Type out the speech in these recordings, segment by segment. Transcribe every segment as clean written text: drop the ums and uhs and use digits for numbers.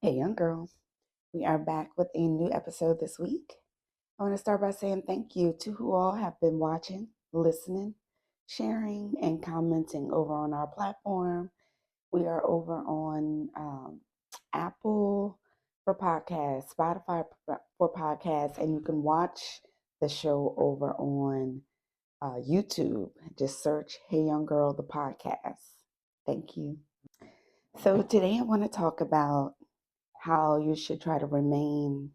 Hey, young girl. We are back with a new episode this week. I want to start by saying thank you to who all have been watching, listening, sharing, and commenting over on our platform. We are over on Apple for podcasts, Spotify for podcasts, and you can watch the show over on YouTube. Just search Hey Young Girl, the podcast. Thank you. So today I want to talk about how you should try to remain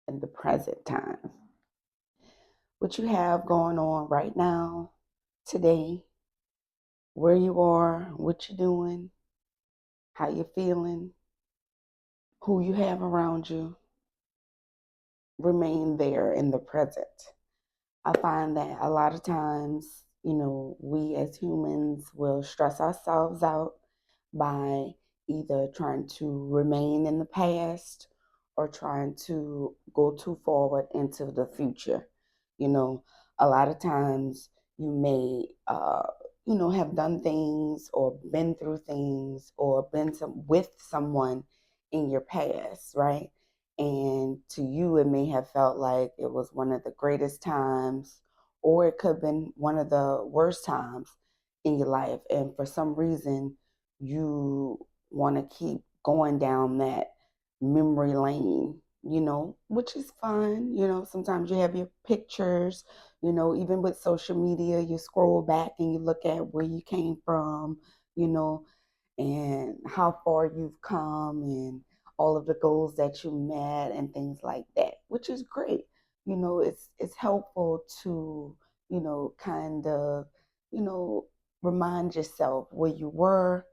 in the present time. What you have going on right now, today, where you are, what you're doing, how you're feeling, who you have around you, remain there in the present. I find that a lot of times, we as humans will stress ourselves out by either trying to remain in the past or trying to go too forward into the future. You know, a lot of times you may, have done things or been through things or with someone in your past, right? And to you, it may have felt like it was one of the greatest times, or it could have been one of the worst times in your life. And for some reason, you want to keep going down that memory lane, which is fine. Sometimes you have your pictures, even with social media, you scroll back and you look at where you came from, you know, and how far you've come and all of the goals that you met and things like that, which is great. It's helpful to, kind of, you know, remind yourself where you were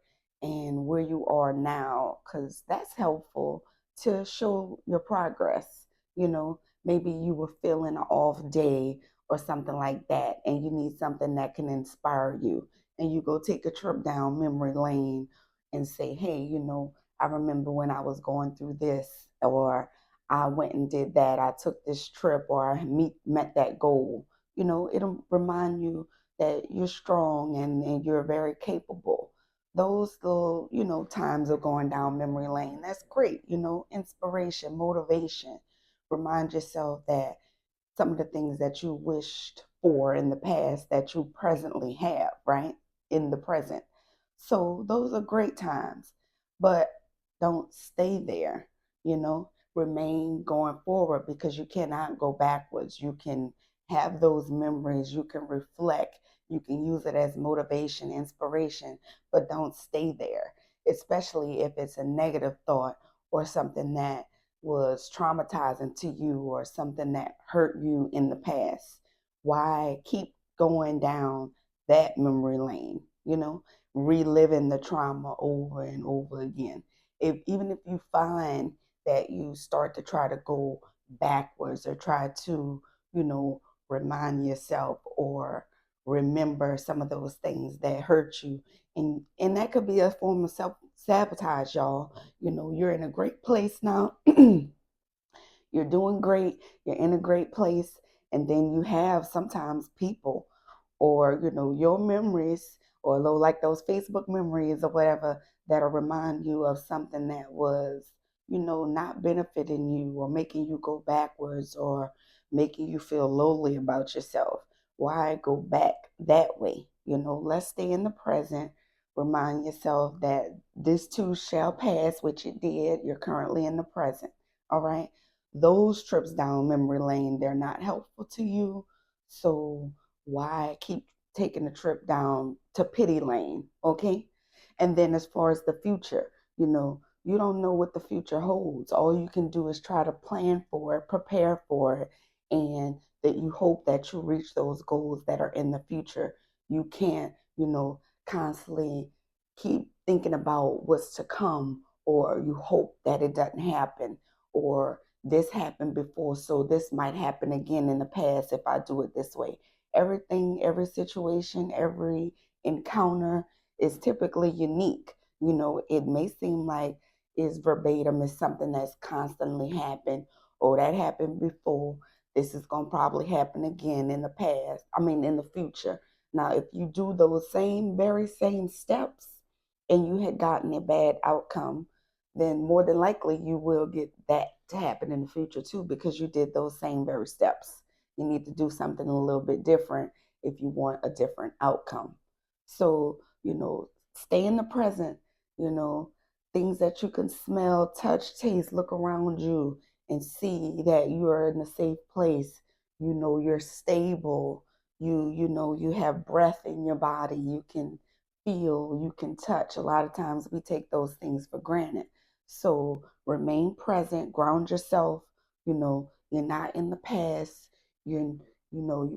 and where you are now, because that's helpful to show your progress. Maybe you were feeling an off day or something like that, and you need something that can inspire you. And you go take a trip down memory lane and say, hey, I remember when I was going through this, or I went and did that, I took this trip, or met that goal. It'll remind you that you're strong and you're very capable. Those little, times of going down memory lane, that's great. Inspiration, motivation. Remind yourself that some of the things that you wished for in the past that you presently have, right? In the present. So those are great times, but don't stay there, remain going forward, because you cannot go backwards. You can have those memories, you can reflect, you can use it as motivation, inspiration, but don't stay there, especially if it's a negative thought or something that was traumatizing to you or something that hurt you in the past. Why keep going down that memory lane, reliving the trauma over and over again? Even if you find that you start to try to go backwards or try to, you know, remind yourself or remember some of those things that hurt you. And that could be a form of self sabotage, y'all. You're in a great place now. You're doing great, you're in a great place, and then you have sometimes people or your memories, or like those Facebook memories or whatever, that'll remind you of something that was not benefiting you or making you go backwards or making you feel lowly about yourself. Why go back that way? Let's stay in the present. Remind yourself that this too shall pass, which it did. You're currently in the present. All right. Those trips down memory lane, they're not helpful to you. So why keep taking a trip down to pity lane? Okay. And then as far as the future, you don't know what the future holds. All you can do is try to plan for it, prepare for it, and that you hope that you reach those goals that are in the future. You can't, constantly keep thinking about what's to come, or you hope that it doesn't happen, or this happened before, so this might happen again in the past if I do it this way. Everything, every situation, every encounter is typically unique. It may seem like it's verbatim, it's something that's constantly happened, or that happened before. This is going to probably happen again in the past, in the future. Now, if you do those very same steps and you had gotten a bad outcome, then more than likely you will get that to happen in the future too, because you did those same very steps. You need to do something a little bit different if you want a different outcome. So, stay in the present, you know, things that you can smell, touch, taste, look around you and see that you are in a safe place. You're stable. You have breath in your body. You can feel, you can touch. A lot of times we take those things for granted. So remain present, ground yourself. You're not in the past. You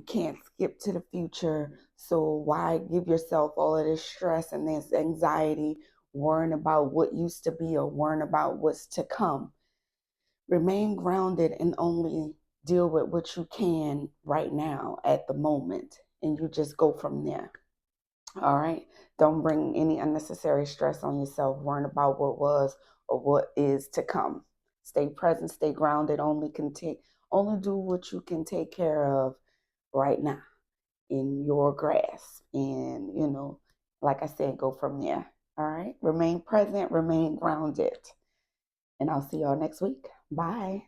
can't skip to the future. So why give yourself all of this stress and this anxiety, worrying about what used to be or worrying about what's to come? Remain grounded and only deal with what you can right now at the moment. And you just go from there. All right. Don't bring any unnecessary stress on yourself, worrying about what was or what is to come. Stay present, stay grounded. Only do what you can take care of right now in your grasp. And, like I said, go from there. All right. Remain present, remain grounded. And I'll see y'all next week. Bye.